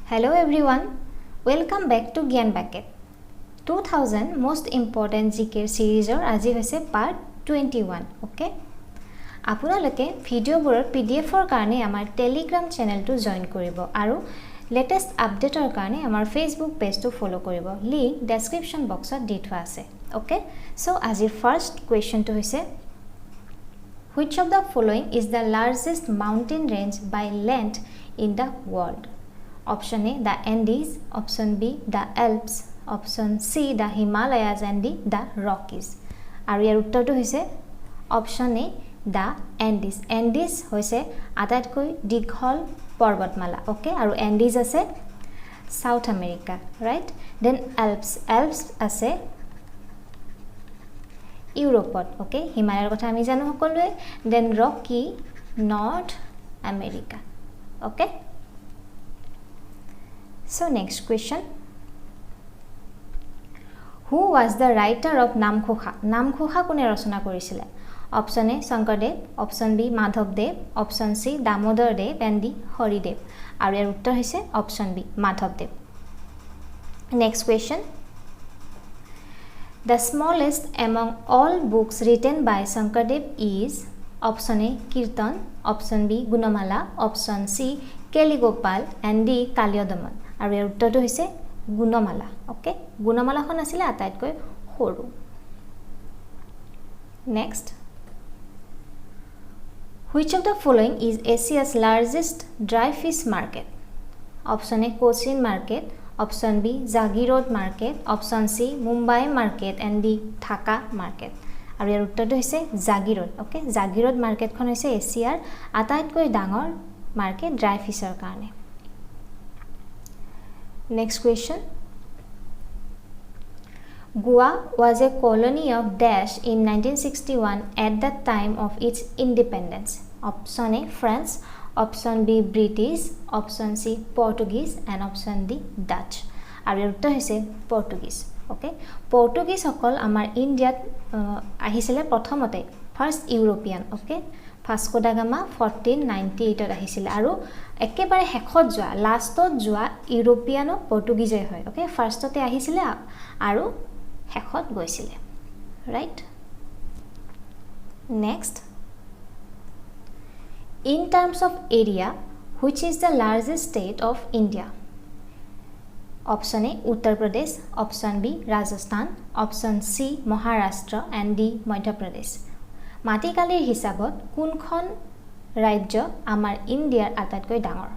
Hello everyone, welcome back to Gyan Bucket. 2000 most important GK series or আজি হৈছে part 21, okay? আপোনালোকে ভিডিওবোৰৰ PDF ৰ কাৰণে আমাৰ Telegram channel to join কৰিব আৰু latest update ৰ কাৰণে আমাৰ Facebook page to follow কৰিব. Link description box ত দি থোৱা আছে, okay? So আজি first question to হৈছে Which of the following is the largest mountain range by length in the world? Option A, the Andes. Option B, the Alps. Option C, the Himalayas. And D, the Rockies. Aru yar uttor to hoise option A, the Andes. Andes hoise atatkoi dighol porbatmala, okay? Aru Andes ase South America, right? Then Alps. Alps ase Europe, okay? Himalayar kotha ami janu hokolwe. Then Rocky, North America, okay? So next question. Who was the writer of Namkhokha? Namkhokha kone rachona korisile? Option A, Shankardev. Option B, Madhavdev. Option C, Damodar Dev. And D, Haridev. Aru yar uttor hoise option B, Madhavdev. Next question. The smallest among all books written by Shankardev is option A, Kirtan. Option B, Gunamala. Option C, Keligopal. And D, Kalyodaman. আৰু ইয়াৰ উত্তৰটো হৈছে Gunamala, okay? গুণমালাখন আছিল আটাইতকৈ সৰু। Next, Which of the following is Asia's largest dry fish market? Option A, Cochin market. Option B, Zagirod market. Option C, Mumbai market. And D, Dhaka market. আৰু ইয়াৰ উত্তৰটো হৈছে জাগিৰোড, ওকে? জাগিৰোড মাৰ্কেটখন হৈছে এছিয়াৰ আটাইতকৈ ডাঙৰ মাৰ্কেট ড্ৰাই ফিছৰ কাৰণে। Next question. Goa was a colony of Dash in 1961 at the time of its independence. Option A, France. Option B, British. Option C, Portuguese. And option D, Dutch. আৰু ইয়াৰ উত্তৰ হৈছে Portuguese, okay? Portuguese সকল আমাৰ ইণ্ডিয়াত আহিছিলে প্ৰথমতে first European, okay? Vasco da Gama 1498 ত আহিছিল আৰু একেবাৰে হেখত যোৱা লাষ্টত যোৱা ইউৰোপিয়ান ও পৰ্তুগীজে হয়, ওকে? ফাৰ্স্টতে আহিছিল আৰু হেখত গৈছিল, right? Next, in terms of area, which is the largest state of India? Option A, Uttar Pradesh. Option B, Rajasthan. Option C, Maharashtra. And D, Madhya Pradesh. মাটিকালিৰ হিচাপত কোনখন ৰাজ্য আমাৰ ইণ্ডিয়াৰ আটাইতকৈ ডাঙৰ?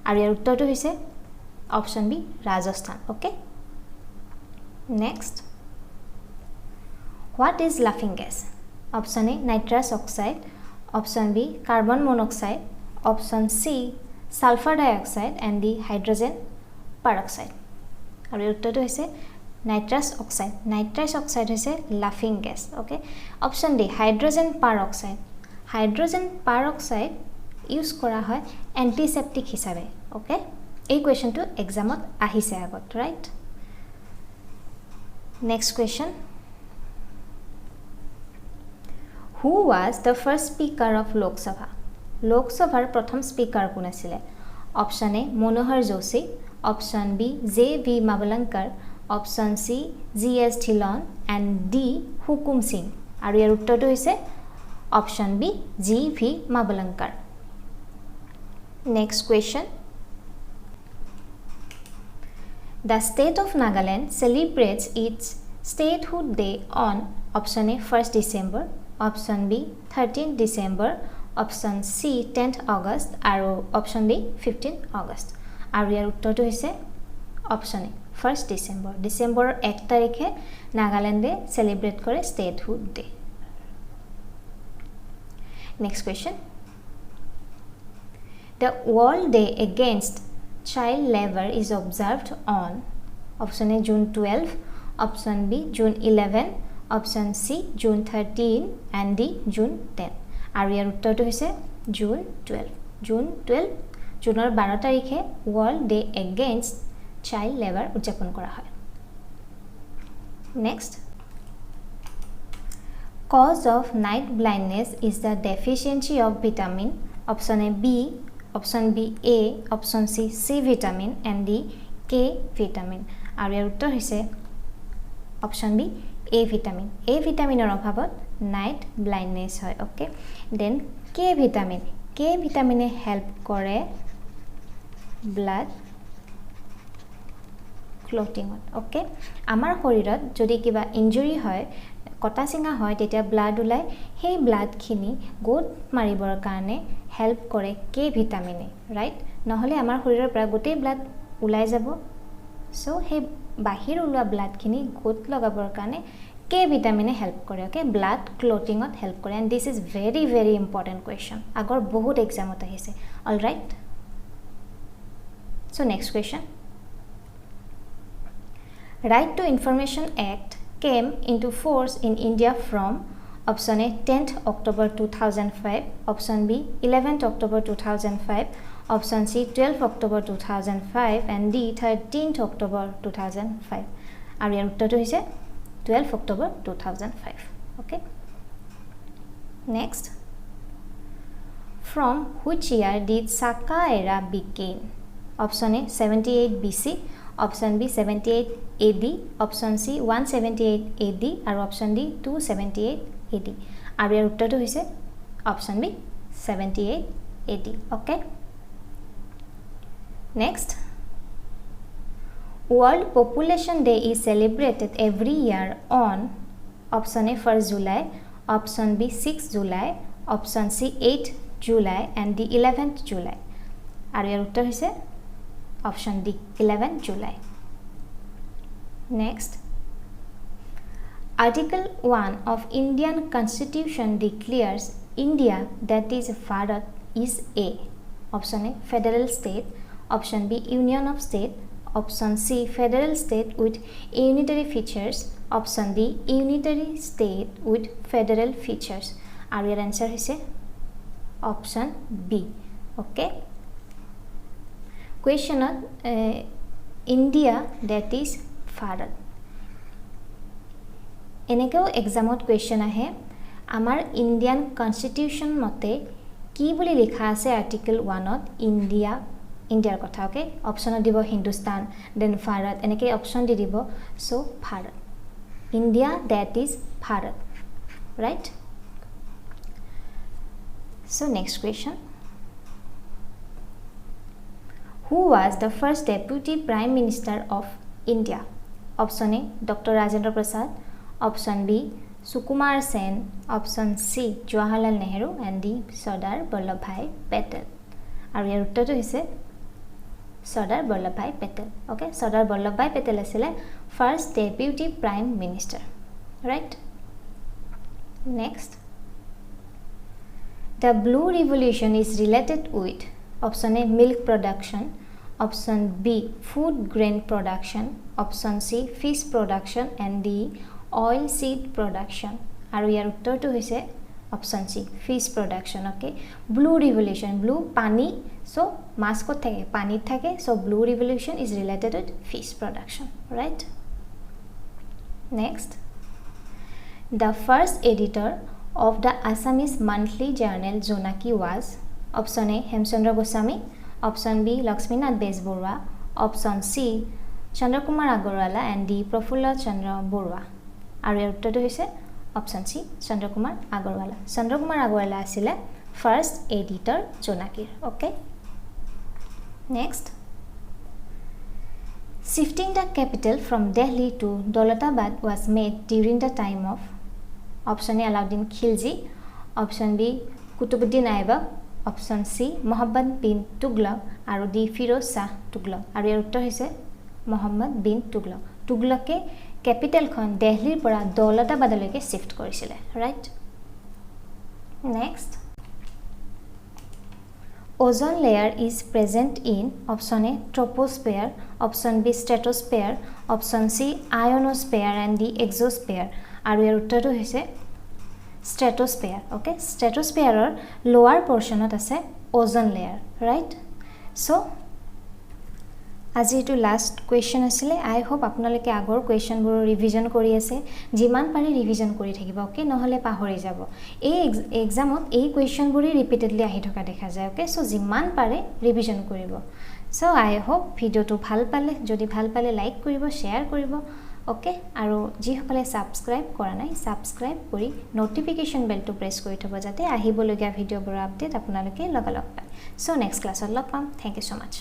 আৰু ইয়াৰ উত্তৰটো হৈছে option B, Rajasthan, okay? Next, what is লাফিং gas? Option A, nitrous oxide. Option B, carbon monoxide. Option C, sulphur dye oxide. And D, hydrogen পাৰক্সাইড। আৰু ইয়াৰ উত্তৰটো হৈছে নাইট্ৰাছ অক্সাইড। নাইট্ৰাছ অক্সাইড হৈছে লাফিং gas, okay? Option D, hydrogen peroxide. Hydrogen peroxide use কৰা হয় antiseptic হিচাপে, okay? এই কুৱেশ্যনটো এক্সামত আহিছে আগত, right? Next question, who was the first speaker of Lok Sabha? লোকসভাৰ প্ৰথম স্পীকাৰ কোন আছিলে? Option A, Manohar Joshi. Option B, J V Mavalankar. Option C, G S Dhillon. And D, Hukum Singh. আৰু ইয়াৰ উত্তৰটো হৈছে option B, G V Mavalankar. Next question, the state of Nagaland celebrates its statehood day on option A, 1 December. Option B, 13 December. Option C, 10 August. আৰু option D, 15 August. আৰু ইয়াৰ উত্তৰটো হৈছে option A, 1 December. ডিচেম্বৰৰ 1 তাৰিখে নাগালেণ্ডে চেলিব্ৰেট কৰে statehood day. Next question, the world day against child labour is observed on option A, June 12. Option B, June 11. Option C, June 13. And D, June 10। আৰু ইয়াৰ উত্তৰটো হৈছে জুন 12। জুন 12, জুনৰ 12 তাৰিখে world day against child labour উদযাপন কৰা হয়। Next, cause of night blindness is the deficiency of vitamin. Option A, B, option B A, option C C vitamin and D K vitamin. আৰু ইয়াৰ উত্তৰ হৈছে option B A vitamin. A ভিটামিনৰ অভাৱত night blindness হয়। Okay, then K vitamin. K ভিটামিনে help কৰে blood ক্লটিঙত। অ'কে, আমাৰ শৰীৰত যদি কিবা ইঞ্জুৰি হয়, কটা চিঙা হয়, তেতিয়া ব্লাড ওলায়। সেই ব্লাডখিনি গোট মাৰিবৰ কাৰণে হেল্প কৰে কে ভিটামিনে, ৰাইট? নহ'লে আমাৰ শৰীৰৰ পৰা গোটেই ব্লাড ওলাই যাব। চ' সেই বাহিৰ ওলোৱা ব্লাডখিনি গোট লগাবৰ কাৰণে কে ভিটামিনে হেল্প কৰে। অ'কে, ব্লাড ক্লটিঙত হেল্প কৰে। And this is very very important question, আগৰ বহুত এক্সামত আহিছে। All right, so' next question. Right to Information Act came into force in India from option A 10th October 2005, option B 11th October 2005, option C 12th October 2005 and D 13th October 2005. আৰু ইয়াৰ উত্তৰটো হৈছে 12th October 2005. Okay, next, from which year did Saka era begin? Option A 78 BC, option B 78 AD, option C 178 AD আৰু option D 278 AD। আৰু ইয়াৰ উত্তৰটো হৈছে option B 78 AD। Okay, next, World Population Day is celebrated every year on option A 1st July, option B 6th July, option C 8th July and D 11th July। আৰু ইয়াৰ উত্তৰ হৈছে option D 11th July। Next, Article 1 of Indian Constitution declares India, that is Bharat, is a option A federal state, option B union of state, option C federal state with unitary features, option D unitary state with federal features। আৰু ইয়াৰ answer হৈছে option B। Okay, কুৱেশ্যনত India that is Bharat, এনেকৈও এক্সামত question আহে। আমাৰ Indian constitution মতে কি বুলি লিখা আছে আৰ্টিকল 1ত ইণ্ডিয়াৰ কথা। অ'কে, অপশ্যনত দিব হিন্দুস্তান, দেন ভাৰত, এনেকৈ অপশ্যন দি দিব। So' Bharat, India that is Bharat, right? So' next question. Who was the first Deputy Prime Minister of India? Option A Dr. Rajendra Prasad, option B Sukumar Sen, option C Jawaharlal Nehru and D Sardar Vallabhbhai Patel। আৰু ইয়াৰ উত্তৰটো হৈছে Sardar Vallabhbhai Patel। Okay, Sardar Vallabhbhai Patel আছিলে first Deputy Prime Minister, right? Next, the Blue Revolution is related with option A milk production, option B food grain production, option C fish production and D oil seed production। আৰু ইয়াৰ উত্তৰটো হৈছে option C fish production। Okay, blue revolution, blue পানী, so মাছ ক'ত থাকে? পানীত থাকে। so blue revolution is related with fish production, right? Next, the first editor of the Assamese monthly journal Jonaki was option A Hemchandra Goswami, option B Lakshminath Bezborua, option C Chandra Kumar Agarwala and D Prafulla Chandra Borua। আৰু ইয়াৰ উত্তৰটো হৈছে option C Chandra Kumar Agarwala। Chandra Kumar Agarwala আছিলে first editor জোনাকীৰ। Okay, next, shifting the capital from Delhi to Daulatabad was made during the time of option A Alauddin Khilji, option B Kutubuddin Aibak, option C Muhammad bin Tughlaq আৰু D Firoz Shah Tughlaq। আৰু ইয়াৰ উত্তৰ হৈছে Muhammad bin Tughlaq। তুগলকে কেপিটেলখন দিল্লীৰ পৰা দৌলতাবাদলৈকে shift কৰিছিলে, right? Next, ozone layer is present in option A troposphere, option B stratosphere, option C ionosphere and D exosphere। আৰু ইয়াৰ উত্তৰটো হৈছে stratosphere। okay, stratosphereৰ লোৱাৰ পৰ্চনত আছে ozone layer, right? so আজি এটো লাষ্ট কোৱেশ্চন আছিলে আই হোপ আপোনালোকে আগৰ কোৱেশ্চনবোৰ ৰিভিজন কৰি আছে যিমান পাৰে ৰিভিজন কৰি থাকিব ওকে নহলে পাহৰি যাব এই এক্সামত এই কোৱেশ্চনবোৰে ৰিপিটেডলি আহি থকা দেখা যায় ওকে সো যিমান পাৰে ৰিভিজন কৰিব সো আই হোপ ভিডিওটো ভাল পালে যদি ভাল পালে লাইক কৰিব শেয়াৰ কৰিব ওকে আৰু যিসকলে সাবস্ক্ৰাইব কৰা নাই সাবস্ক্ৰাইব কৰি নোটিফিকেশন বেলটো প্ৰেছ কৰি থব যাতে আহিবলগীয়া ভিডিওবোৰ আপডেট আপোনালোকে লগালগ পায় সো নেক্সট ক্লাছত লগ পাম থ্যাংক ইউ সো মাচ